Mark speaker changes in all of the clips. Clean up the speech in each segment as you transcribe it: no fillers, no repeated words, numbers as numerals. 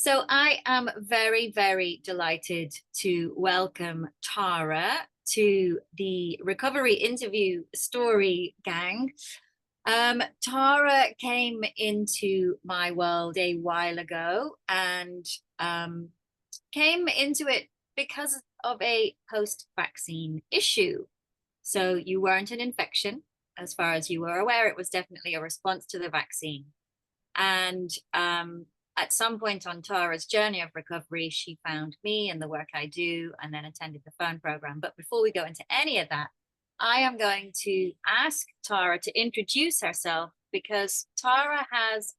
Speaker 1: So I am very, very delighted to welcome Tara to the Recovery Interview Story Gang. Tara came into my world a while ago and came into it because of a post-vaccine issue. So you weren't an infection, as far as you were aware. It was definitely a response to the vaccine. And at some point on Tara's journey of recovery, she found me and the work I do, and then attended the phone program. But before we go into any of that, I am going to ask Tara to introduce herself, because Tara has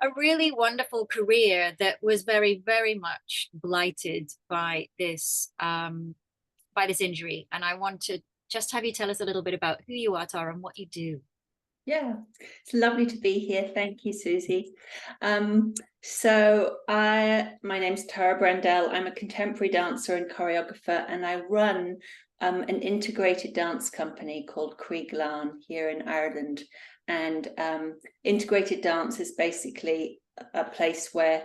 Speaker 1: a really wonderful career that was very, very much blighted by this injury. And I want to just have you tell us a little bit about who you are, Tara, and what you do.
Speaker 2: Yeah, it's lovely to be here. Thank you, Susie. My name's Tara Brendel. I'm a contemporary dancer and choreographer, and I run an integrated dance company called Creaglan here in Ireland. And integrated dance is basically a place where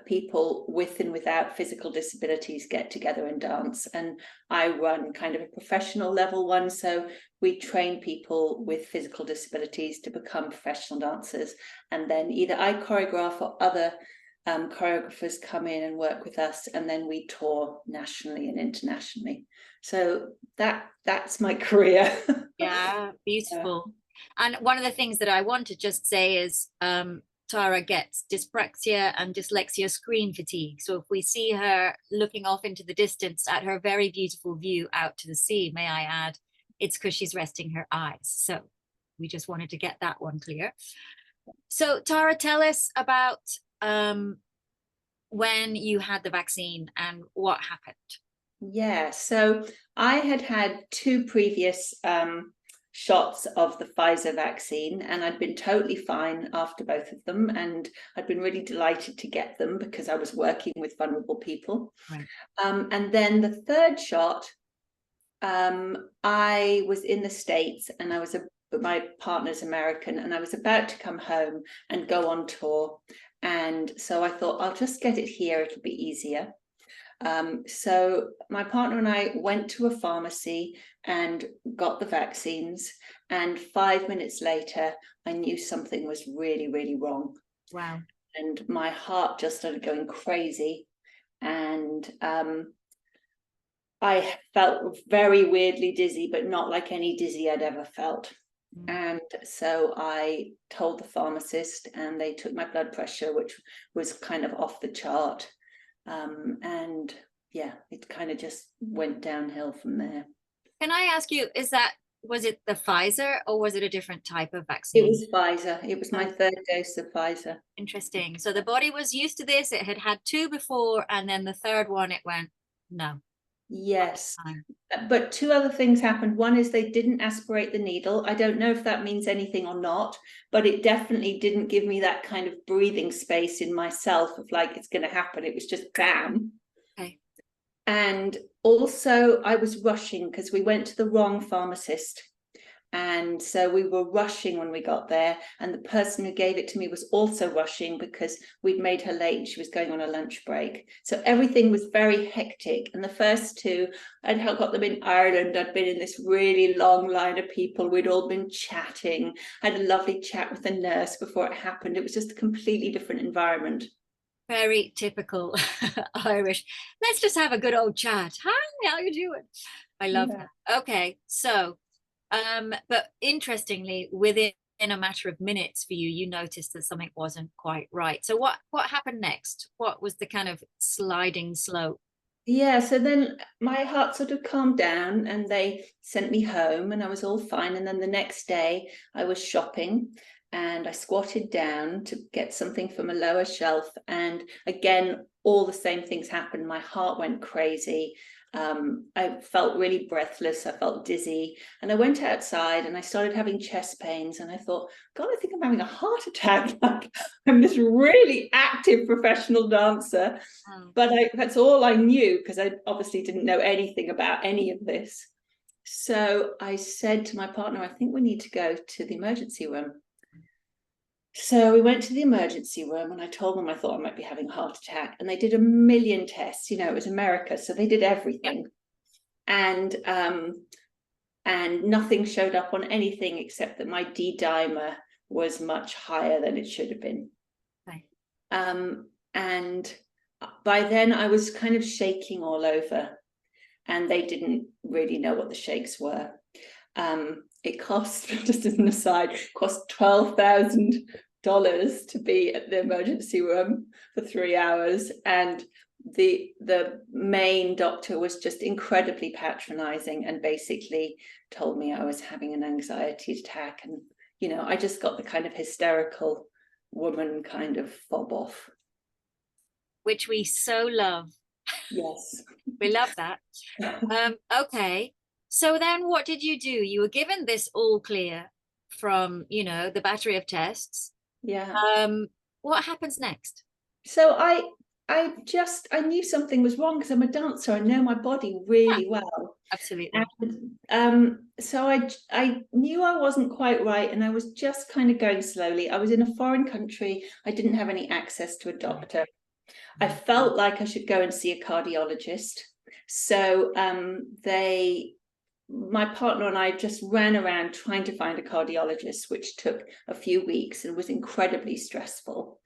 Speaker 2: people with and without physical disabilities get together and dance. And I run kind of a professional level one. So we train people with physical disabilities to become professional dancers. And then either I choreograph or other choreographers come in and work with us. And then we tour nationally and internationally. So that's my career.
Speaker 1: Yeah, beautiful. And one of the things that I want to just say is Tara gets dyspraxia and dyslexia screen fatigue. So if we see her looking off into the distance at her very beautiful view out to the sea, may I add, it's because she's resting her eyes. So we just wanted to get that one clear. So Tara, tell us about when you had the vaccine and what happened.
Speaker 2: Yeah, so I had two previous shots of the Pfizer vaccine, and I'd been totally fine after both of them, and I'd been really delighted to get them because I was working with vulnerable people.
Speaker 1: Right.
Speaker 2: And then the third shot, I was in the States, and my partner's American, and I was about to come home and go on tour. And so I thought, I'll just get it here, it'll be easier. So my partner and I went to a pharmacy and got the vaccines. And 5 minutes later, I knew something was really, really wrong.
Speaker 1: Wow.
Speaker 2: And my heart just started going crazy. And I felt very weirdly dizzy, but not like any dizzy I'd ever felt. And so I told the pharmacist, and they took my blood pressure, which was kind of off the chart. And yeah, it kind of just went downhill from there.
Speaker 1: Can I ask you, was it the Pfizer or was it a different type of
Speaker 2: It
Speaker 1: vaccine?
Speaker 2: was Pfizer. It was my third dose of Pfizer.
Speaker 1: Interesting. So the body was used to this. It had had two before, and then the third one, it went, no.
Speaker 2: Yes, but two other things happened. One is they didn't aspirate the needle. I don't know if that means anything or not, but it definitely didn't give me that kind of breathing space in myself of like, it's going to happen. It was just bam.
Speaker 1: Okay.
Speaker 2: And also I was rushing because we went to the wrong pharmacist. And so we were rushing when we got there. And the person who gave it to me was also rushing because we'd made her late and she was going on a lunch break. So everything was very hectic. And the first two, I'd got them in Ireland. I'd been in this really long line of people. We'd all been chatting. I had a lovely chat with the nurse before it happened. It was just a completely different environment.
Speaker 1: Very typical Irish. Let's just have a good old chat. Hi, how you doing? I love that. Okay, so but interestingly, within a matter of minutes for you, you noticed that something wasn't quite right. So what happened next? What was the kind of sliding slope?
Speaker 2: Yeah, so then my heart sort of calmed down and they sent me home and I was all fine. And then the next day I was shopping and I squatted down to get something from a lower shelf. And again, all the same things happened. My heart went crazy. I felt really breathless. I felt dizzy. And I went outside and I started having chest pains. And I thought, God, I think I'm having a heart attack. Like, I'm this really active professional dancer. But that's all I knew because I obviously didn't know anything about any of this. So I said to my partner, I think we need to go to the emergency room. So we went to the emergency room and I told them I thought I might be having a heart attack. And they did a million tests. You know, it was America, so they did
Speaker 1: Yeah.
Speaker 2: everything. And nothing showed up on anything except that my D dimer was much higher than it should have been.
Speaker 1: Okay.
Speaker 2: And by then I was kind of shaking all over, and they didn't really know what the shakes were. It cost, just as an aside, cost $12,000 to be at the emergency room for 3 hours, and the main doctor was just incredibly patronizing and basically told me I was having an anxiety attack, and you know, I just got the kind of hysterical woman kind of fob off.
Speaker 1: Which we so love.
Speaker 2: Yes.
Speaker 1: We love that. Okay. So then what did you do? You were given this all clear from, you know, the battery of tests.
Speaker 2: Yeah.
Speaker 1: What happens next?
Speaker 2: So I knew something was wrong because I'm a dancer. I know my body
Speaker 1: Yeah,
Speaker 2: really well.
Speaker 1: absolutely.
Speaker 2: And so I knew I wasn't quite right, and I was just kind of going slowly. I was in a foreign country. I didn't have any access to a doctor. I felt like I should go and see a cardiologist. So my partner and I just ran around trying to find a cardiologist, which took a few weeks and was incredibly stressful.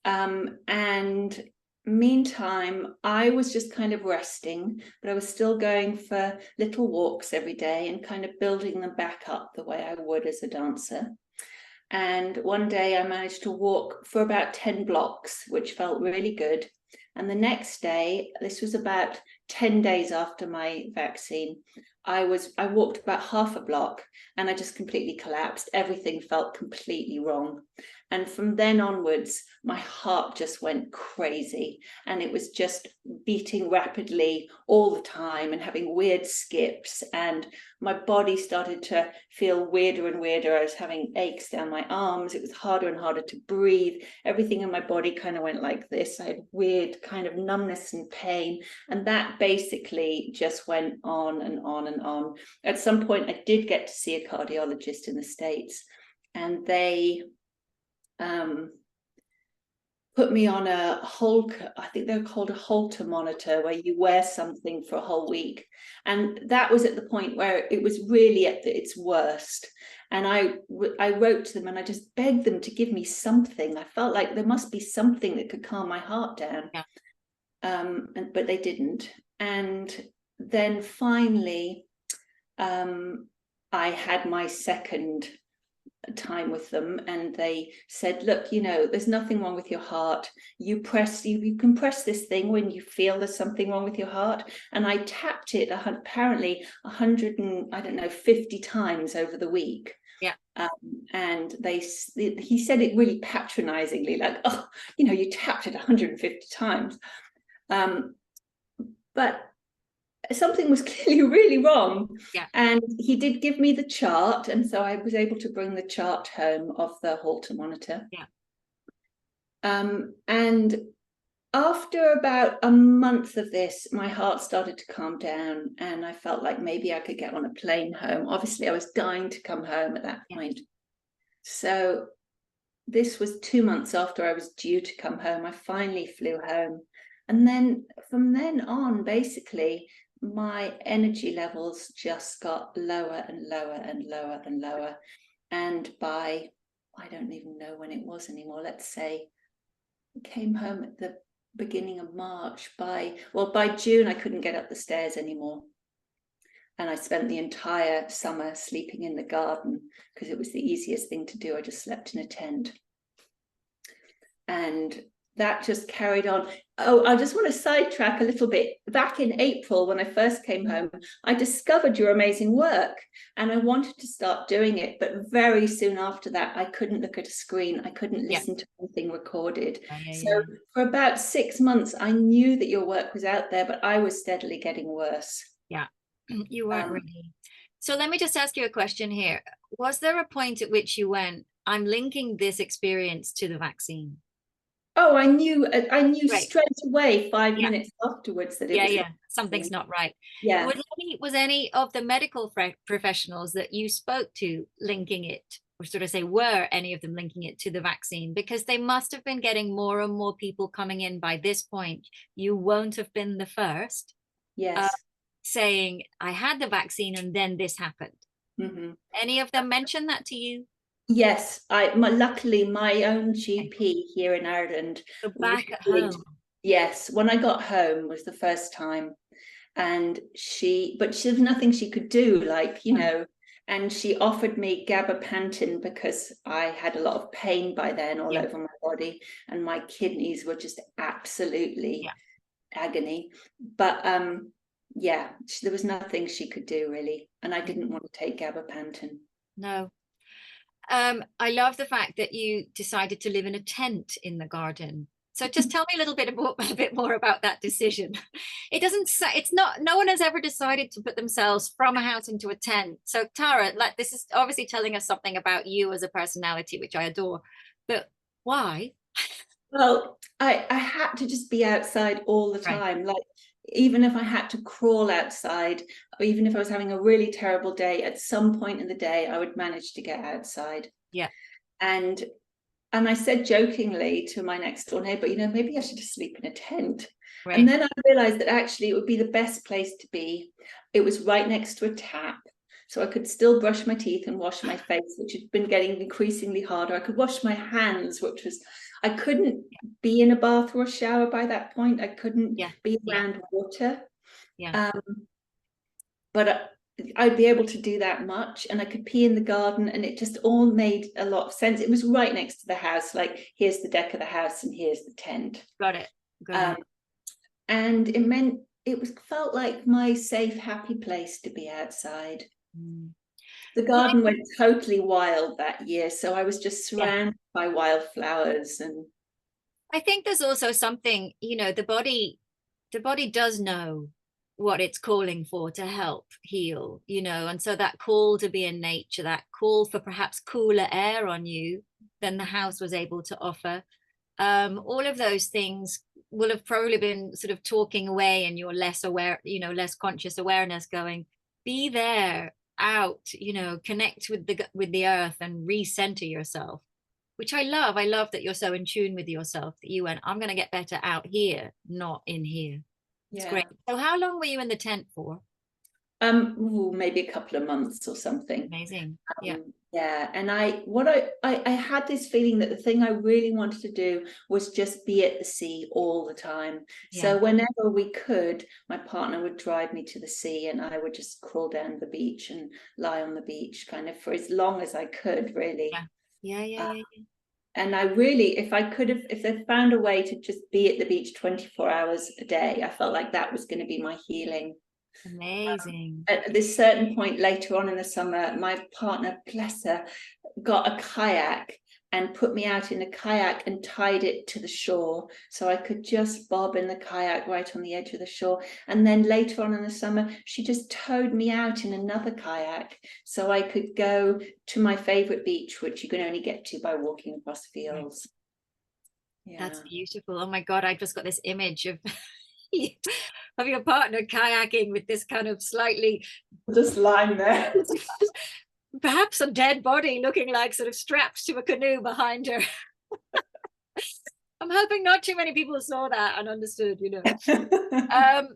Speaker 2: And meantime, I was just kind of resting, but I was still going for little walks every day and kind of building them back up the way I would as a dancer. And one day I managed to walk for about 10 blocks, which felt really good. And the next day, this was about 10 days after my vaccine, I walked about half a block and I just completely collapsed. Everything felt completely wrong. And from then onwards, my heart just went crazy, and it was just beating rapidly all the time and having weird skips, and my body started to feel weirder and weirder. I was having aches down my arms. It was harder and harder to breathe. Everything in my body kind of went like this. I had weird kind of numbness and pain. And that basically just went on and on and on. At some point, I did get to see a cardiologist in the States, and they put me on a Holter, I think they're called a Holter monitor, where you wear something for a whole week. And that was at the point where it was really at its worst. And I wrote to them and I just begged them to give me something. I felt like there must be something that could calm my heart down.
Speaker 1: Yeah.
Speaker 2: But they didn't. And then finally, I had my second time with them, and they said, look, you know, there's nothing wrong with your heart. You can press this thing when you feel there's something wrong with your heart. And I tapped it apparently 150 times over the week.
Speaker 1: Yeah.
Speaker 2: And he said it really patronizingly, like, oh, you know, you tapped it 150 times. But something was clearly really wrong.
Speaker 1: Yeah.
Speaker 2: And he did give me the chart, and so I was able to bring the chart home of the Holter monitor.
Speaker 1: Yeah.
Speaker 2: And after about a month of this, my heart started to calm down, and I felt like maybe I could get on a plane home. Obviously, I was dying to come home at that point. So this was 2 months after I was due to come home. I finally flew home. And then from then on, basically, my energy levels just got lower and lower and lower and lower. And by, I don't even know when it was anymore, let's say I came home at the beginning of March. By June, I couldn't get up the stairs anymore. And I spent the entire summer sleeping in the garden because it was the easiest thing to do. I just slept in a tent. And that just carried on. Oh, I just want to sidetrack a little bit. Back in April, when I first came home, I discovered your amazing work and I wanted to start doing it. But very soon after that, I couldn't look at a screen. I couldn't listen to anything recorded. So for about 6 months, I knew that your work was out there, but I was steadily getting worse.
Speaker 1: Yeah, you weren't ready. So let me just ask you a question here. Was there a point at which you went, I'm linking this experience to the vaccine?
Speaker 2: Oh, I knew
Speaker 1: Right.
Speaker 2: straight away, 5 minutes afterwards, that it was
Speaker 1: something's not right.
Speaker 2: Yeah.
Speaker 1: Was any of the medical professionals that you spoke to linking it or sort of say, were any of them linking it to the vaccine? Because they must have been getting more and more people coming in by this point. You won't have been the first
Speaker 2: Yes.
Speaker 1: saying, I had the vaccine and then this happened.
Speaker 2: Mm-hmm.
Speaker 1: Any of them mention that to you?
Speaker 2: Yes, luckily my own GP here in Ireland
Speaker 1: So
Speaker 2: really
Speaker 1: back at
Speaker 2: did.
Speaker 1: home.
Speaker 2: Yes, when I got home was the first time, but she, there's nothing she could do, like, and she offered me gabapentin because I had a lot of pain by then all
Speaker 1: Yeah.
Speaker 2: over my body, and my kidneys were just absolutely
Speaker 1: Yeah.
Speaker 2: agony. But yeah, there was nothing she could do really, and I didn't want to take gabapentin.
Speaker 1: No. I love the fact that you decided to live in a tent in the garden. So just tell me a little bit about, a bit more about that decision. It doesn't say, it's not, no one has ever decided to put themselves from a house into a tent. So Tara, like, this is obviously telling us something about you as a personality, which I adore. But why?
Speaker 2: Well, I had to just be outside all the
Speaker 1: Right.
Speaker 2: time. Like, even if I had to crawl outside, or even if I was having a really terrible day, at some point in the day, I would manage to get outside.
Speaker 1: Yeah.
Speaker 2: And and I said jokingly to my next door neighbor, maybe I should just sleep in a tent. And
Speaker 1: Right.
Speaker 2: then I realized that actually it would be the best place to be. It was right next to a tap. So I could still brush my teeth and wash my face, which had been getting increasingly harder. I could wash my hands, I couldn't be in a bath or a shower by that point. I couldn't
Speaker 1: Yeah.
Speaker 2: be
Speaker 1: Yeah.
Speaker 2: around water.
Speaker 1: Yeah.
Speaker 2: But I'd be able to do that much, and I could pee in the garden, and it just all made a lot of sense. It was right next to the house, like here's the deck of the house and here's the tent.
Speaker 1: Got it. Got
Speaker 2: Um,
Speaker 1: it.
Speaker 2: and it felt like my safe, happy place to be outside.
Speaker 1: Mm.
Speaker 2: The
Speaker 1: Well,
Speaker 2: garden went totally wild that year, so I was just
Speaker 1: yeah.
Speaker 2: surrounded by wildflowers. And
Speaker 1: I think there's also something, the body does know what it's calling for to help heal, and so that call to be in nature, that call for perhaps cooler air on you than the house was able to offer. All of those things will have probably been sort of talking away and you're less aware, less conscious awareness going, be there, out, connect with the earth and recenter yourself, which I love. I love that you're so in tune with yourself that you went, I'm going to get better out here, not in here. It's great.
Speaker 2: yeah,
Speaker 1: So how long were you in the tent for?
Speaker 2: maybe a couple of months or something.
Speaker 1: Amazing. Yeah.
Speaker 2: Yeah, and I had this feeling that the thing I really wanted to do was just be at the sea all the time.
Speaker 1: Yeah.
Speaker 2: So whenever we could, my partner would drive me to the sea, and I would just crawl down the beach and lie on the beach kind of for as long as I could, really.
Speaker 1: Yeah. Yeah. Yeah.
Speaker 2: Uh,
Speaker 1: Yeah. Yeah.
Speaker 2: and I really, if they found a way to just be at the beach 24 hours a day, I felt like that was going to be my healing.
Speaker 1: Amazing.
Speaker 2: At this certain point later on in the summer, my partner, bless her, got a kayak and put me out in a kayak and tied it to the shore so I could just bob in the kayak right on the edge of the shore. And then later on in the summer, she just towed me out in another kayak so I could go to my favorite beach, which you can only get to by walking across fields.
Speaker 1: That's
Speaker 2: Yeah.
Speaker 1: beautiful. Oh my God, I just got this image of of your partner kayaking with this kind of slightly
Speaker 2: Just lying there.
Speaker 1: perhaps a dead body looking like sort of strapped to a canoe behind her. I'm hoping not too many people saw that and understood. Um,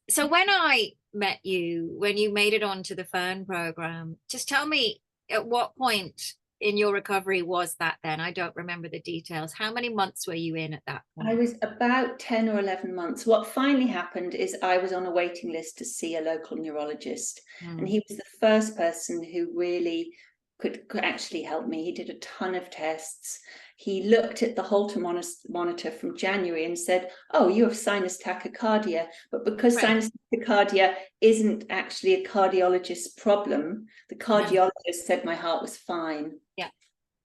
Speaker 1: so when I met you, when you made it onto the Fern program, just tell me at what point in your recovery was that then? I don't remember the details. How many months were you in at that
Speaker 2: I
Speaker 1: point?
Speaker 2: was about 10 or 11 months. What finally happened is I was on a waiting list to see a local neurologist, and
Speaker 1: Mm.
Speaker 2: he was the first person who really could actually help me. He did a ton of tests. He looked at the Holter monitor from January and said, oh, you have sinus tachycardia. But because
Speaker 1: Right.
Speaker 2: sinus tachycardia isn't actually a cardiologist's problem, the
Speaker 1: No.
Speaker 2: cardiologist said my heart was fine.
Speaker 1: Yeah.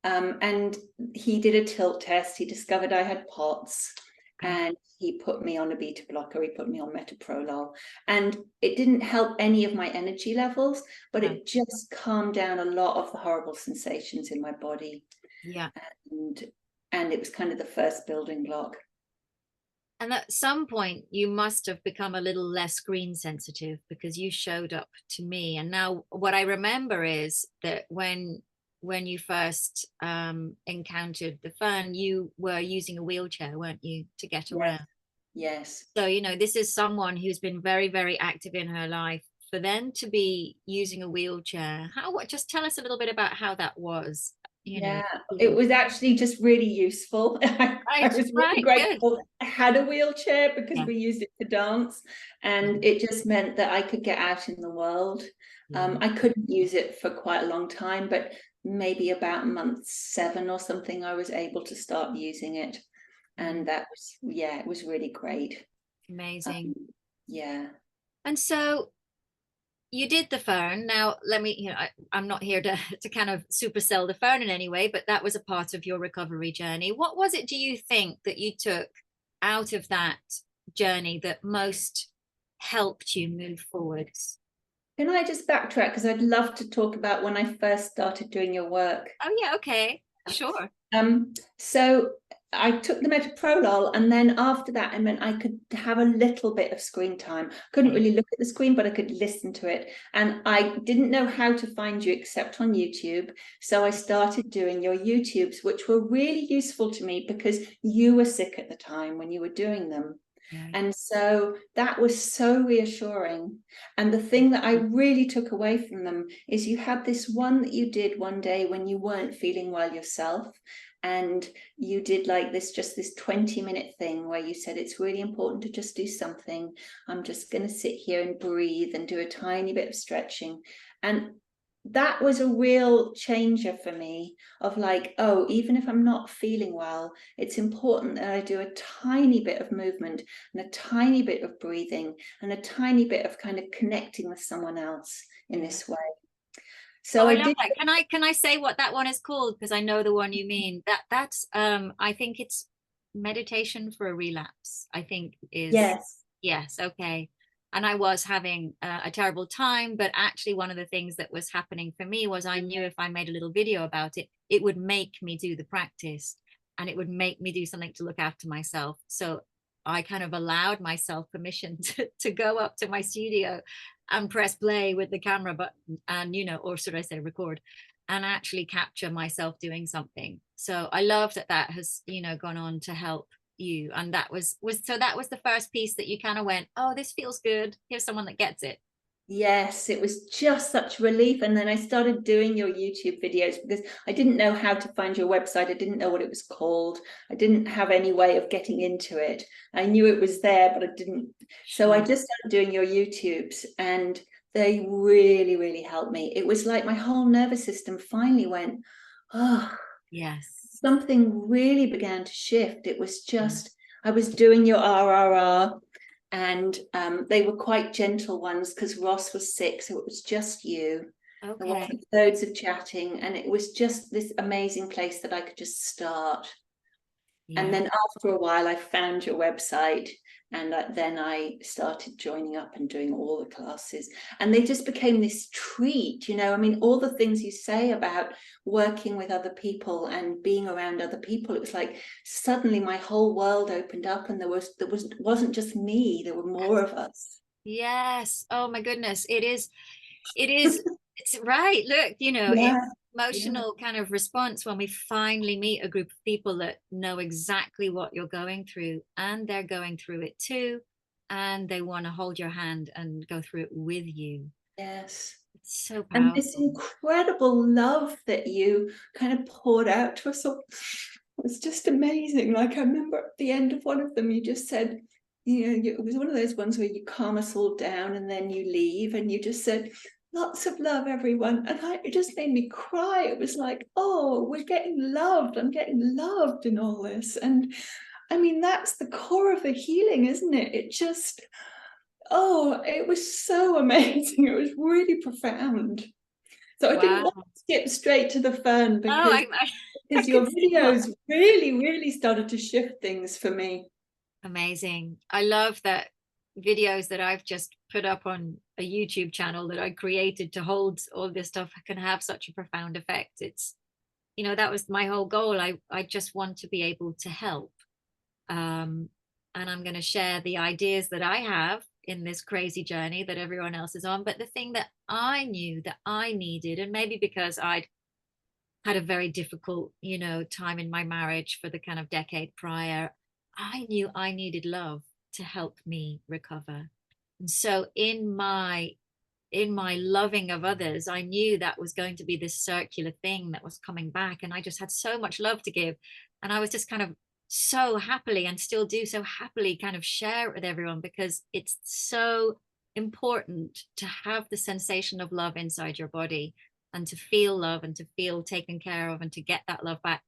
Speaker 2: And he did a tilt test. He discovered I had POTS,
Speaker 1: Okay.
Speaker 2: and he put me on a beta blocker. He put me on metoprolol, and it didn't help any of my energy levels, but
Speaker 1: No.
Speaker 2: it just calmed down a lot of the horrible sensations in my body.
Speaker 1: Yeah.
Speaker 2: And it was kind of the first building block.
Speaker 1: And at some point, you must have become a little less screen sensitive because you showed up to me. And now, what I remember is that when when you first encountered the fern, you were using a wheelchair, weren't you, to get
Speaker 2: Yes,
Speaker 1: around?
Speaker 2: yes.
Speaker 1: So, this is someone who's been very, very active in her life. For them to be using a wheelchair, just tell us a little bit about how that was,
Speaker 2: Yeah, it
Speaker 1: feeling.
Speaker 2: was actually just really useful. I
Speaker 1: Right,
Speaker 2: was really
Speaker 1: right, good.
Speaker 2: grateful I had a wheelchair because
Speaker 1: Yeah,
Speaker 2: we used it for dance,
Speaker 1: yeah,
Speaker 2: and it just meant that I could get out in the world.
Speaker 1: yeah.
Speaker 2: I couldn't use it for quite a long time, but maybe about month 7 or something, I was able to start using it.
Speaker 1: Mm,
Speaker 2: And that was, yeah, it was really great.
Speaker 1: amazing.
Speaker 2: Um, yeah.
Speaker 1: And so you did the phone. Now, let me, I'm not here to, to kind of super sell the phone in any way, but that was a part of your recovery journey. What was it, do you think, that you took out of that journey that most helped you move forwards?
Speaker 2: Can I just backtrack? Because I'd love to talk about when I first started doing your work.
Speaker 1: Oh, yeah, okay. Sure.
Speaker 2: So I took the metoprolol, and then after that, I meant I could have a little bit of screen time. Couldn't
Speaker 1: Okay.
Speaker 2: really look at the screen, but I could listen to it. And I didn't know how to find you except on YouTube. So I started doing your YouTubes, which were really useful to me because you were sick at the time when you were doing them.
Speaker 1: Right.
Speaker 2: And so that was so reassuring. And the thing that I really took away from them is you had this one that you did one day when you weren't feeling well yourself. And you did like just this 20-minute thing where you said it's really important to just do something. I'm just going to sit here and breathe and do a tiny bit of stretching. And that was a real changer for me of like, oh, even if I'm not feeling well, it's important that I do a tiny bit of movement and a tiny bit of breathing and a tiny bit of kind of connecting with someone else in
Speaker 1: Yeah.
Speaker 2: this way.
Speaker 1: Oh,
Speaker 2: So
Speaker 1: I
Speaker 2: I
Speaker 1: love
Speaker 2: did.
Speaker 1: that. Can I say what that one is called? Because I know the one you mean. That's I think it's meditation for a relapse. I think is
Speaker 2: Yes.
Speaker 1: yes, okay. And I was having a terrible time, but actually one of the things that was happening for me was I knew if I made a little video about it, it would make me do the practice and it would make me do something to look after myself. So I kind of allowed myself permission to go up to my studio and press play with the camera button and or should I say record and actually capture myself doing something. So I love that that has gone on to help you, and that was the first piece that you kind of went, oh, this feels good, here's someone that gets it.
Speaker 2: Yes, it was just such relief. And then I started doing your YouTube videos because I didn't know how to find your website. I didn't know what it was called. I didn't have any way of getting into it. I knew it was there, but I didn't. So I
Speaker 1: Sure.
Speaker 2: just started doing your YouTubes, and they really, really helped me. It was like my whole nervous system finally went, oh,
Speaker 1: Yes.
Speaker 2: something really began to shift. It was
Speaker 1: Mm.
Speaker 2: just, I was doing your RRR, and they were quite gentle ones because Ross was sick, so it was just you. There
Speaker 1: Okay.
Speaker 2: wasn't loads of chatting, and it was just this amazing place that I could just start. And
Speaker 1: Yeah.
Speaker 2: then after a while, I found your website, and then I started joining up and doing all the classes. And they just became this treat, I mean, all the things you say about working with other people and being around other people, it was like suddenly my whole world opened up, and wasn't just me, there were more of us.
Speaker 1: Yes, oh my goodness, it is it's right. Look,
Speaker 2: Yeah,
Speaker 1: it's
Speaker 2: yeah.
Speaker 1: emotional kind of response when we finally meet a group of people that know exactly what you're going through and they're going through it too, and they want to hold your hand and go through it with you.
Speaker 2: Yes.
Speaker 1: It's so
Speaker 2: And this
Speaker 1: powerful.
Speaker 2: incredible love that you kind of poured out to us all was just amazing. Like I remember at the end of one of them, you just said, it was one of those ones where you calm us all down and then you leave, and you just said, lots of love, everyone. And it just made me cry. It was like, oh, we're getting loved. I'm getting loved in all this. And I mean, that's the core of the healing, isn't it? It just, oh, it was so amazing. It was really profound. So I didn't
Speaker 1: Wow.
Speaker 2: want to skip straight to the fern
Speaker 1: Oh, I
Speaker 2: because
Speaker 1: could
Speaker 2: your
Speaker 1: see why.
Speaker 2: videos really, really started to shift things for me.
Speaker 1: Amazing. I love that videos that I've just put up on a YouTube channel that I created to hold all this stuff can have such a profound effect. It's, that was my whole goal. I just want to be able to help. Um, and I'm going to share the ideas that I have in this crazy journey that everyone else is on. But the thing that I knew that I needed, and maybe because I'd had a very difficult, time in my marriage for the kind of decade prior. I knew I needed love to help me recover. And so in my loving of others, I knew that was going to be this circular thing that was coming back. And I just had so much love to give. And I was just kind of so happily, and still do so happily, kind of share it with everyone, because it's so important to have the sensation of love inside your body, and to feel love, and to feel taken care of, and to get that love back.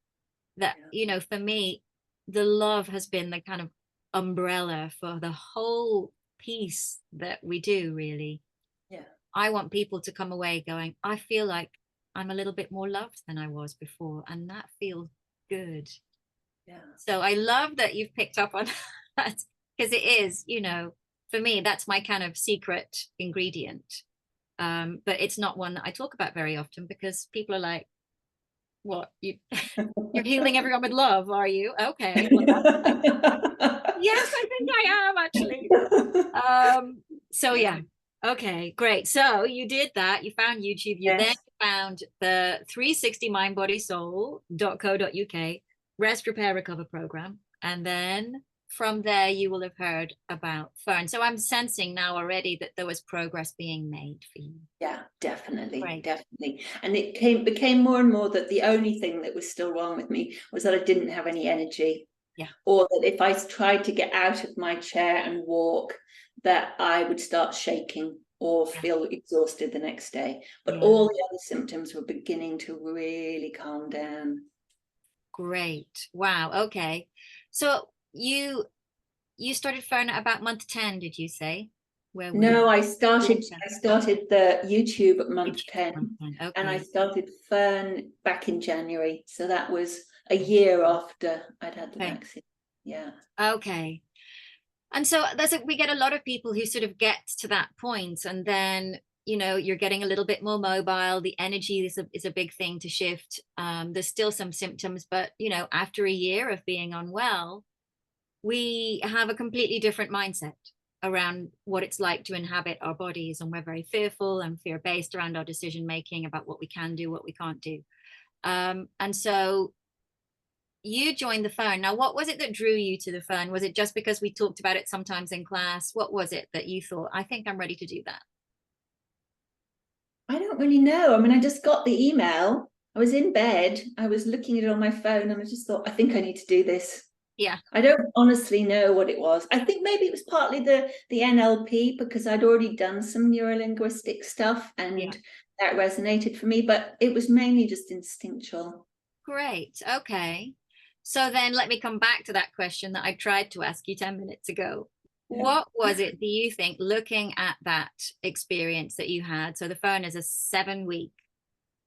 Speaker 1: That,
Speaker 2: Yeah,
Speaker 1: for me, the love has been the kind of umbrella for the whole piece that we do, really.
Speaker 2: yeah,
Speaker 1: I want people to come away going, I feel like I'm a little bit more loved than I was before. And that feels good.
Speaker 2: yeah.
Speaker 1: So I love that you've picked up on that, because it is, for me, that's my kind of secret ingredient. But it's not one that I talk about very often, because people are like, what, you're healing everyone with love, are you? Okay. Well, that's nice. Yes, I think I am, actually. So
Speaker 2: Yeah.
Speaker 1: yeah. Okay, great. So you did that. You found YouTube. You then
Speaker 2: Yes.
Speaker 1: found the 360 mindbodysoul.co.uk rest, repair, recover program. And then from there you will have heard about Fern. So I'm sensing now already that there was progress being made for you.
Speaker 2: Yeah, definitely,
Speaker 1: Great.
Speaker 2: definitely. And it became more and more that the only thing that was still wrong with me was that I didn't have any energy,
Speaker 1: Yeah.
Speaker 2: or that if I tried to get out of my chair and walk, that I would start shaking or
Speaker 1: Yeah.
Speaker 2: feel exhausted the next day. But
Speaker 1: Yeah.
Speaker 2: all the other symptoms were beginning to really calm down.
Speaker 1: Great. Wow. Okay. So you started Fern at about month 10, did you say? Where we
Speaker 2: No,
Speaker 1: Oh,
Speaker 2: I started the YouTube at month
Speaker 1: YouTube
Speaker 2: 10,
Speaker 1: month 10.
Speaker 2: and I
Speaker 1: Okay.
Speaker 2: started Fern back in January. So that was a year after I'd had the
Speaker 1: Okay.
Speaker 2: vaccine. Yeah.
Speaker 1: Okay. And so we get a lot of people who sort of get to that point, and then you're getting a little bit more mobile. The energy is a big thing to shift. There's still some symptoms, but after a year of being unwell, we have a completely different mindset around what it's like to inhabit our bodies, and we're very fearful and fear based around our decision making about what we can do, what we can't do. And so you joined the Fern. Now, what was it that drew you to the Fern? Was it just because we talked about it sometimes in class? What was it that you thought, I think I'm ready to do that?
Speaker 2: I don't really know. I mean, I just got the email. I was in bed. I was looking at it on my phone, and I just thought, I think I need to do this.
Speaker 1: Yeah,
Speaker 2: I don't honestly know what it was. I think maybe it was partly the NLP, because I'd already done some neurolinguistic stuff
Speaker 1: yeah.
Speaker 2: and that resonated for me, but it was mainly just instinctual.
Speaker 1: Great. Okay. So then let me come back to that question that I tried to ask you 10 minutes ago.
Speaker 2: Yeah.
Speaker 1: What was it, do you think, looking at that experience that you had? So the Fern is a 7-week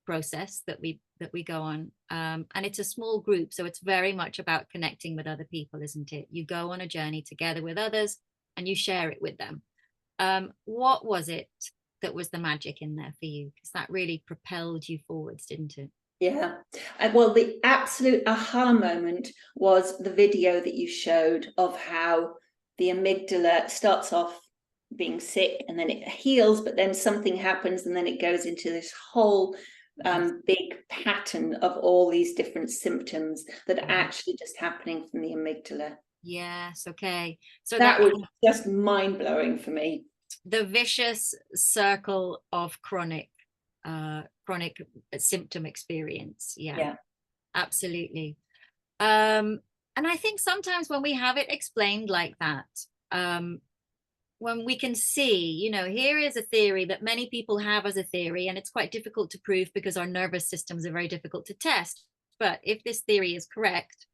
Speaker 1: process that we go on, and it's a small group, so it's very much about connecting with other people, isn't it? You go on a journey together with others, and you share it with them. What was it that was the magic in there for you? Because that really propelled you forwards, didn't it?
Speaker 2: Yeah. Well, the absolute aha moment was the video that you showed of how the amygdala starts off being sick and then it heals, but then something happens and then it goes into this whole
Speaker 1: Yes.
Speaker 2: big pattern of all these different symptoms that are
Speaker 1: Yeah.
Speaker 2: actually just happening from the amygdala.
Speaker 1: Yes, okay. So
Speaker 2: That
Speaker 1: that
Speaker 2: was just mind blowing for me.
Speaker 1: the vicious circle of chronic symptom experience. Yeah,
Speaker 2: Yeah.
Speaker 1: absolutely. And I think sometimes when we have it explained like that, um, when we can see, here is a theory that many people have as a theory, and it's quite difficult to prove because our nervous systems are very difficult to test. But if this theory is correct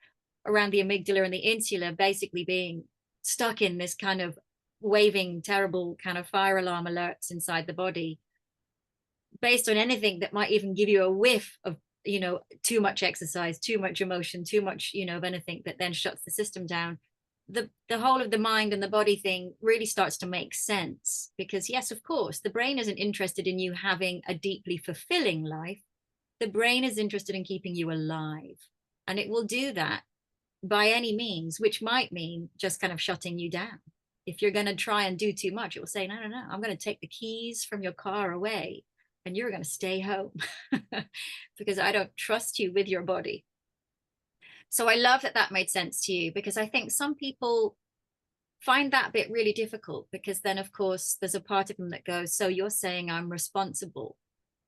Speaker 1: around the amygdala and the insula basically being stuck in this kind of waving, terrible kind of fire alarm alerts inside the body, based on anything that might even give you a whiff of too much exercise, too much emotion, too much of anything that then shuts the system down. The whole of the mind and the body thing really starts to make sense, because yes, of course, the brain isn't interested in you having a deeply fulfilling life. The brain is interested in keeping you alive, and it will do that by any means, which might mean just kind of shutting you down. If you're going to try and do too much, it will say, no, no, no, I'm going to take the keys from your car away. and you're going to stay home because I don't trust you with your body. So I love that that made sense to you, because I think some people find that bit really difficult, because then of course there's a part of them that goes, so you're saying I'm responsible.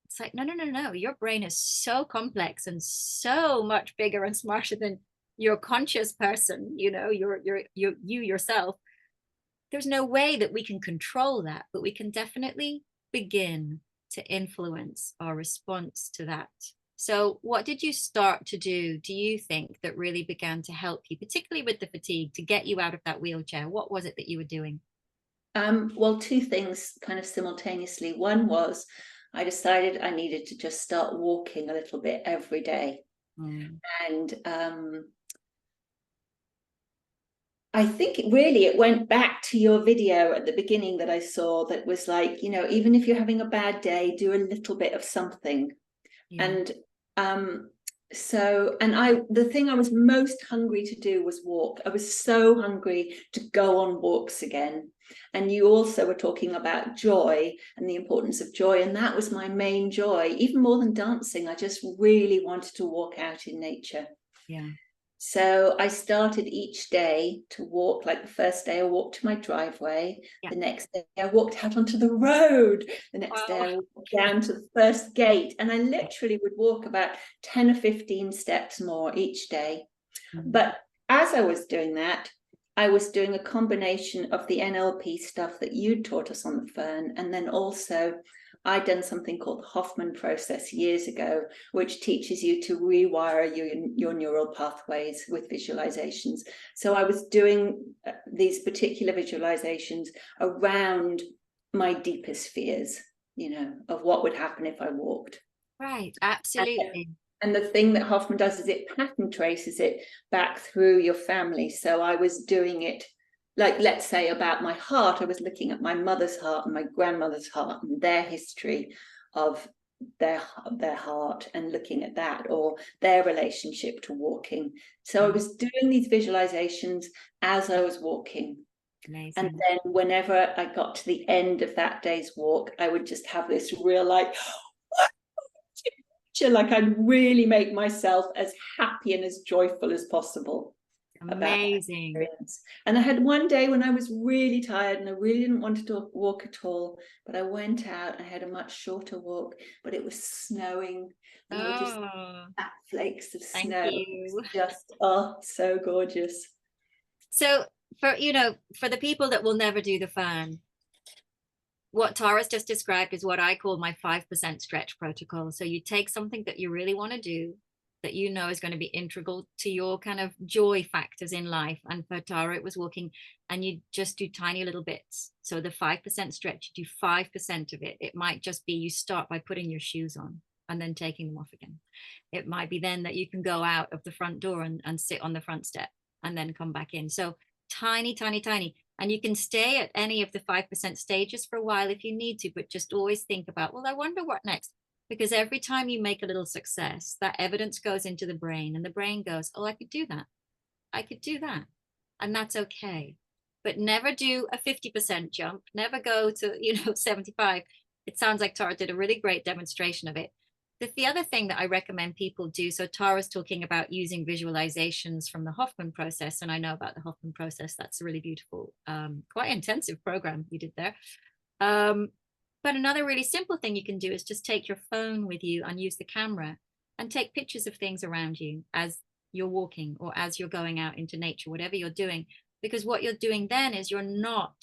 Speaker 1: It's like, no, no, no, no. Your brain is so complex and so much bigger and smarter than your conscious person, you know, you yourself. There's no way that we can control that, but we can definitely begin to influence our response to that. So, what did you start to do you think, that really began to help you, particularly with the fatigue, to get you out of that wheelchair? What was it that you were doing?
Speaker 2: Well, two things kind of simultaneously. One was I decided I needed to just start walking a little bit every day.
Speaker 1: Mm.
Speaker 2: And I think it went back to your video at the beginning that I saw, that was like, you know, even if you're having a bad day, do a little bit of something.
Speaker 1: Yeah.
Speaker 2: And the thing I was most hungry to do was walk. I was so hungry to go on walks again. And you also were talking about joy and the importance of joy, and that was my main joy, even more than dancing. I just really wanted to walk out in nature.
Speaker 1: Yeah.
Speaker 2: So I started each day to walk. Like the first day I walked to my driveway.
Speaker 1: Yeah.
Speaker 2: The next day I walked out onto the road. The next day
Speaker 1: Wow.
Speaker 2: I walked down to the first gate. And I literally would walk about 10 or 15 steps more each day.
Speaker 1: Mm.
Speaker 2: But as I was doing that, I was doing a combination of the NLP stuff that you taught us on the phone, and then also I'd done something called the Hoffman process years ago, which teaches you to rewire your neural pathways with visualizations. So I was doing these particular visualizations around my deepest fears, you know, of what would happen if I walked.
Speaker 1: Right. Absolutely.
Speaker 2: And the thing that Hoffman does is it pattern traces it back through your family. So I was doing it, like, let's say about my heart, I was looking at my mother's heart and my grandmother's heart and their history of their heart, and looking at that, or their relationship to walking. So I was doing these visualizations as I was walking. And
Speaker 1: Amazing.
Speaker 2: then whenever I got to the end of that day's walk, I would just have this real like, like I'd really make myself as happy and as joyful as possible about that
Speaker 1: Amazing.
Speaker 2: experience. And I had one day when I was really tired and I really didn't want to walk at all, but I went out. I had a much shorter walk, but it was snowing, and there were just
Speaker 1: Oh,
Speaker 2: flakes of
Speaker 1: thank
Speaker 2: snow. It
Speaker 1: you.
Speaker 2: was just, oh, so gorgeous.
Speaker 1: So for the people that will never do the fan, what Tara's just described is what I call my 5% stretch protocol. So you take something that you really want to do, that you know is going to be integral to your kind of joy factors in life. And for Tara, it was walking, and you just do tiny little bits. So the 5% stretch, you do 5% of it. It might just be you start by putting your shoes on and then taking them off again. It might be then that you can go out of the front door and sit on the front step and then come back in. So tiny, tiny, tiny. And you can stay at any of the 5% stages for a while if you need to, but just always think about, well, I wonder what next. Because every time you make a little success, that evidence goes into the brain, and the brain goes, oh, I could do that. I could do that. And that's okay. But never do a 50% jump, never go to, 75. It sounds like Tara did a really great demonstration of it. The other thing that I recommend people do, so Tara's talking about using visualizations from the Hoffman process, and I know about the Hoffman process. That's a really beautiful, quite intensive program you did there. But another really simple thing you can do is just take your phone with you and use the camera and take pictures of things around you as you're walking or as you're going out into nature, whatever you're doing. Because what you're doing then is you're not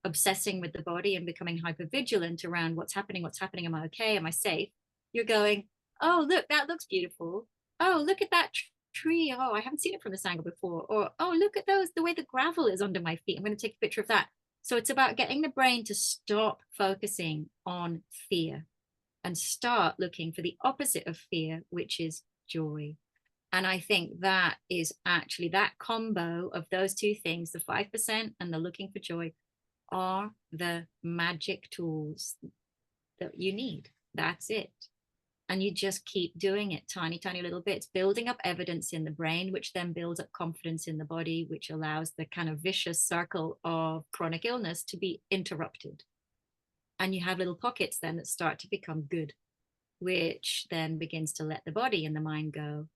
Speaker 1: obsessing with the body and becoming hyper vigilant around what's happening, am I okay, am I safe? You're going, oh, look, that looks beautiful. Oh, look at that tree. Oh, I haven't seen it from this angle before. Or, oh, look at the way the gravel is under my feet. I'm going to take a picture of that. So it's about getting the brain to stop focusing on fear and start looking for the opposite of fear, which is joy. And I think that is actually that combo of those two things, the 5% and the looking for joy, are the magic tools that you need. That's it. And you just keep doing it, tiny, tiny little bits, building up evidence in the brain, which then builds up confidence in the body, which allows the kind of vicious circle of chronic illness to be interrupted. And you have little pockets then that start to become good. which then begins to let the body and the mind go,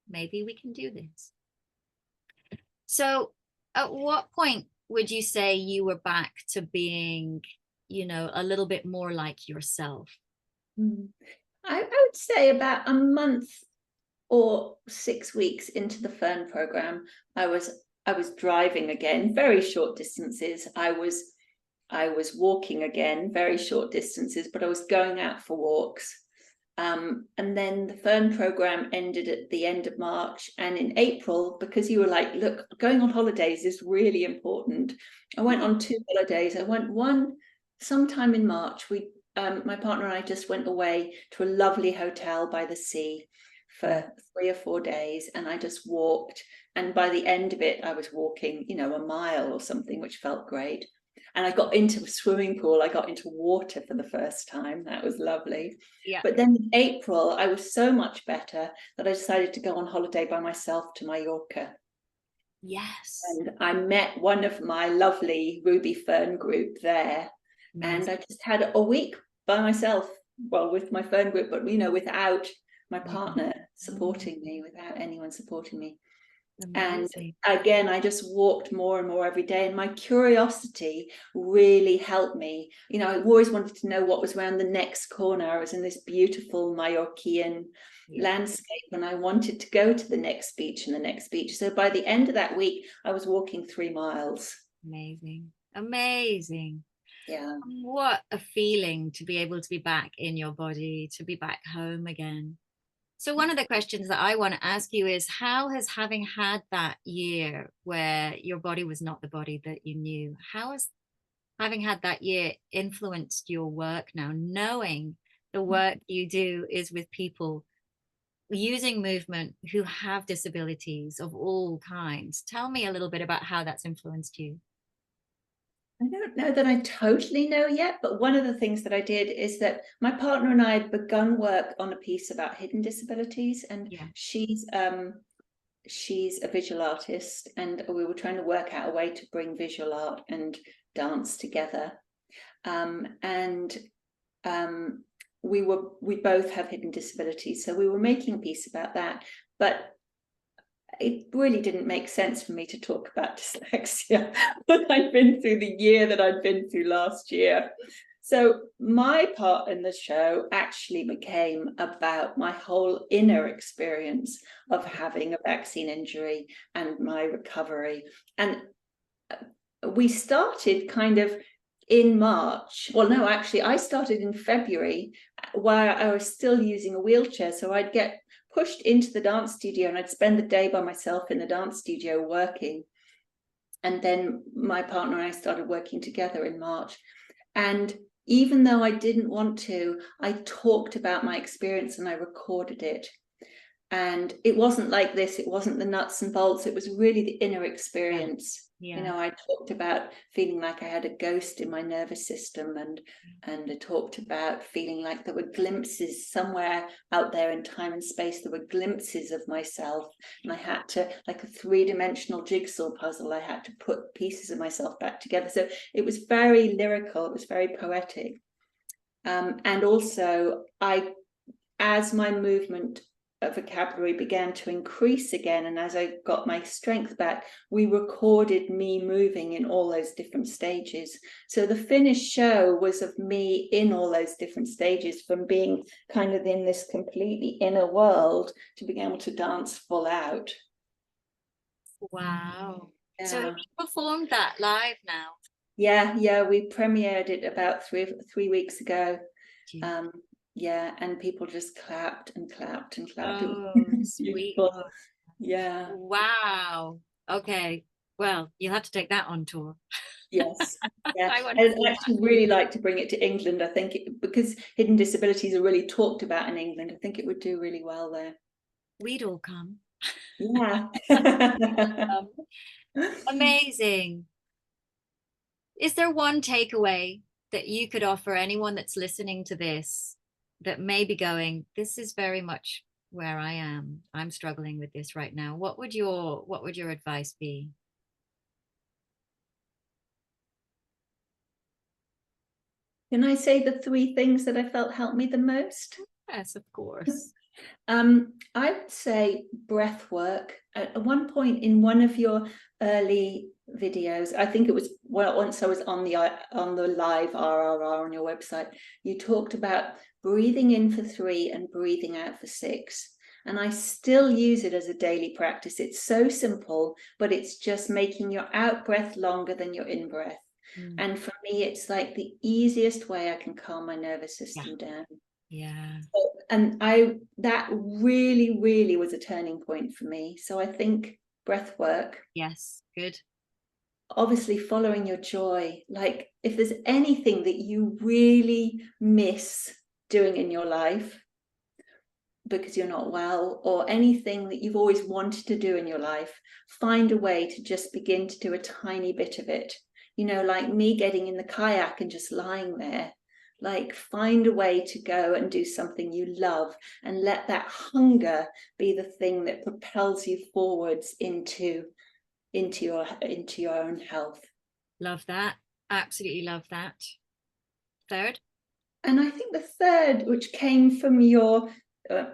Speaker 1: maybe we can do this. So at what point would you say you were back to being, a little bit more like yourself?
Speaker 2: I would say about a month or 6 weeks into the Fern program, I was driving again, very short distances. I was walking again, very short distances, but I was going out for walks. And then the Fern program ended at the end of March. And in April, because you were like, look, going on holidays is really important. I went on 2 holidays. I went one sometime in March. My partner and I just went away to a lovely hotel by the sea for 3 or 4 days, and I just walked. And by the end of it, I was walking, a mile or something, which felt great. And I got into a swimming pool. I got into water for the first time. That was lovely.
Speaker 1: Yeah.
Speaker 2: But then in April, I was so much better that I decided to go on holiday by myself to Mallorca.
Speaker 1: Yes.
Speaker 2: And I met one of my lovely Ruby Fern group there.
Speaker 1: Amazing.
Speaker 2: And I just had a week by myself, well, with my Fern group, but, without my partner supporting me, without anyone supporting me.
Speaker 1: Amazing.
Speaker 2: And again, I just walked more and more every day, and my curiosity really helped me. I always wanted to know what was around the next corner. I was in this beautiful Mallorquin landscape, and I wanted to go to the next beach and the next beach. So by the end of that week, I was walking 3 miles.
Speaker 1: Amazing. Amazing.
Speaker 2: Yeah.
Speaker 1: What a feeling to be able to be back in your body, to be back home again. So one of the questions that I want to ask you is, how has having had that year where your body was not the body that you knew, how has having had that year influenced your work now, knowing the work you do is with people using movement who have disabilities of all kinds? Tell me a little bit about how that's influenced you.
Speaker 2: I don't know that I totally know yet, but one of the things that I did is that my partner and I had begun work on a piece about hidden disabilities, and
Speaker 1: Yeah.
Speaker 2: she's a visual artist, and we were trying to work out a way to bring visual art and dance together. And we both have hidden disabilities, so we were making a piece about that, but it really didn't make sense for me to talk about dyslexia that I'd been through the year that I'd been through last year. So my part in the show actually became about my whole inner experience of having a vaccine injury and my recovery. And we started kind of in March. Well, no, actually, I started in February, where I was still using a wheelchair. So I'd get pushed into the dance studio and I'd spend the day by myself in the dance studio working. And then my partner and I started working together in March. And even though I didn't want to, I talked about my experience and I recorded it. And it wasn't like this, it wasn't the nuts and bolts, it was really the inner experience.
Speaker 1: Yeah.
Speaker 2: I talked about feeling like I had a ghost in my nervous system, and I talked about feeling like there were glimpses somewhere out there in time and space. There were glimpses of myself, and I had to, like a 3-dimensional jigsaw puzzle, I had to put pieces of myself back together. So it was very lyrical, it was very poetic. And also, as my movement vocabulary began to increase again, and as I got my strength back, we recorded me moving in all those different stages. So the finished show was of me in all those different stages, from being kind of in this completely inner world to being able to dance full out.
Speaker 1: Wow.
Speaker 2: Yeah.
Speaker 1: So have you performed that live now?
Speaker 2: Yeah, we premiered it about three weeks ago. Yeah, and people just clapped and clapped and clapped.
Speaker 1: Oh, sweet.
Speaker 2: Yeah.
Speaker 1: Wow. Okay. Well, you'll have to take that on tour.
Speaker 2: Yes. Yeah.
Speaker 1: I
Speaker 2: I'd actually really like to bring it to England. I think because hidden disabilities are really talked about in England, I think it would do really well there.
Speaker 1: We'd all come.
Speaker 2: Yeah.
Speaker 1: Amazing. Is there one takeaway that you could offer anyone that's listening to this that may be going, this is very much where I am. I'm struggling with this right now. What would your advice be?
Speaker 2: Can I say the 3 things that I felt helped me the most?
Speaker 1: Yes, of course.
Speaker 2: I would say breath work. At one point in one of your early videos, I think it was, well, once I was on the live RRR on your website, you talked about breathing in for 3 and breathing out for 6. And I still use it as a daily practice. It's so simple, but it's just making your out breath longer than your in breath.
Speaker 1: Mm.
Speaker 2: And for me, it's like the easiest way I can calm my nervous
Speaker 1: Yeah.
Speaker 2: system down.
Speaker 1: Yeah.
Speaker 2: And that really was a turning point for me. So I think breath work,
Speaker 1: Yes. Good.
Speaker 2: obviously following your joy. Like if there's anything that you really miss doing in your life because you're not well, or anything that you've always wanted to do in your life, find a way to just begin to do a tiny bit of it. You know, like me getting in the kayak and just lying there. Like find a way to go and do something you love, and let that hunger be the thing that propels you forwards into your own health.
Speaker 1: Love that. Absolutely love that. Third?
Speaker 2: And I think the third, which came from your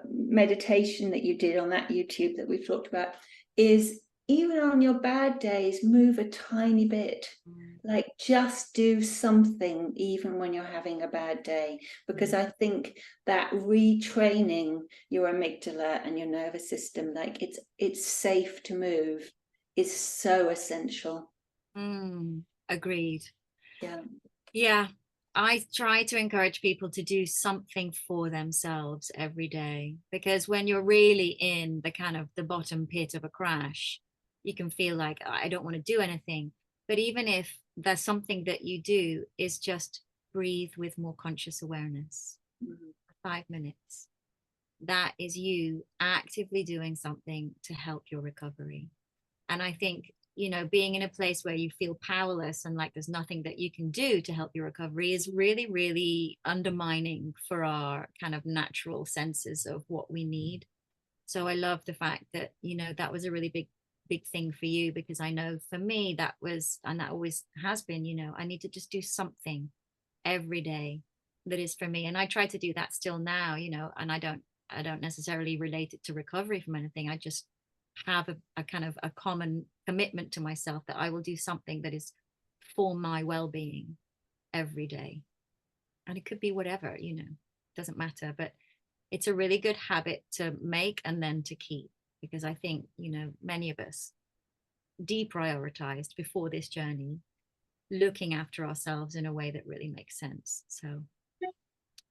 Speaker 2: meditation that you did on that YouTube that we've talked about, is even on your bad days, move a tiny bit. Like just do something even when you're having a bad day, because I think that retraining your amygdala and your nervous system, like it's safe to move, is so essential.
Speaker 1: Agreed.
Speaker 2: Yeah.
Speaker 1: Yeah. I try to encourage people to do something for themselves every day, because when you're really in the kind of the bottom pit of a crash, you can feel like, "Oh, I don't want to do anything." But even if there's something that you do is just breathe with more conscious awareness for 5 minutes, that is you actively doing something to help your recovery. And I think, being in a place where you feel powerless and like there's nothing that you can do to help your recovery is really, really undermining for our kind of natural senses of what we need. So I love the fact that, that was a really big thing for you, because I know for me that was, and that always has been, I need to just do something every day that is for me. And I try to do that still now, and I don't necessarily relate it to recovery from anything. I just have a kind of a common commitment to myself that I will do something that is for my well-being every day. And it could be whatever, doesn't matter. But it's a really good habit to make and then to keep, because I think, many of us deprioritized before this journey, looking after ourselves in a way that really makes sense. So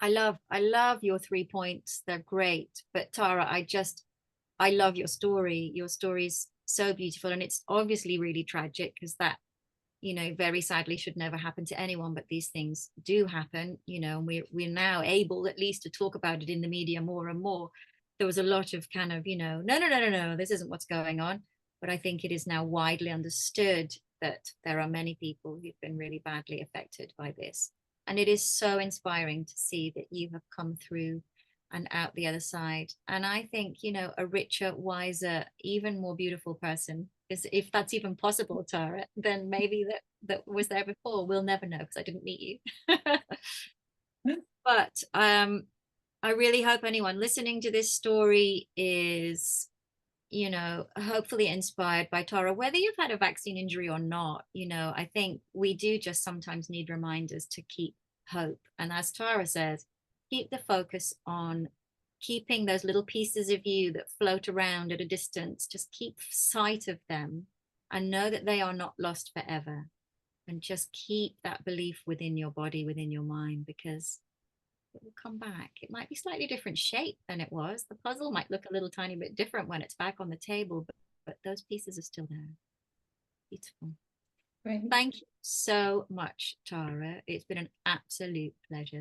Speaker 1: I love your 3 points. They're great. But Tara, I love your story. Your story's so beautiful, and it's obviously really tragic, because that, very sadly should never happen to anyone, but these things do happen, and we're now able at least to talk about it in the media more and more. There was a lot of kind of, no, this isn't what's going on. But I think it is now widely understood that there are many people who've been really badly affected by this. And it is so inspiring to see that you have come through and out the other side. And I think, a richer, wiser, even more beautiful person is, if that's even possible, Tara, then maybe that was there before. We'll never know, because I didn't meet you. But I really hope anyone listening to this story is, hopefully inspired by Tara, whether you've had a vaccine injury or not. I think we do just sometimes need reminders to keep hope. And as Tara says, keep the focus on keeping those little pieces of you that float around at a distance. Just keep sight of them and know that they are not lost forever. And just keep that belief within your body, within your mind, because it will come back. It might be slightly different shape than it was. The puzzle might look a little tiny bit different when it's back on the table, but those pieces are still there. Beautiful.
Speaker 2: Great.
Speaker 1: Thank you so much, Tara. It's been an absolute pleasure.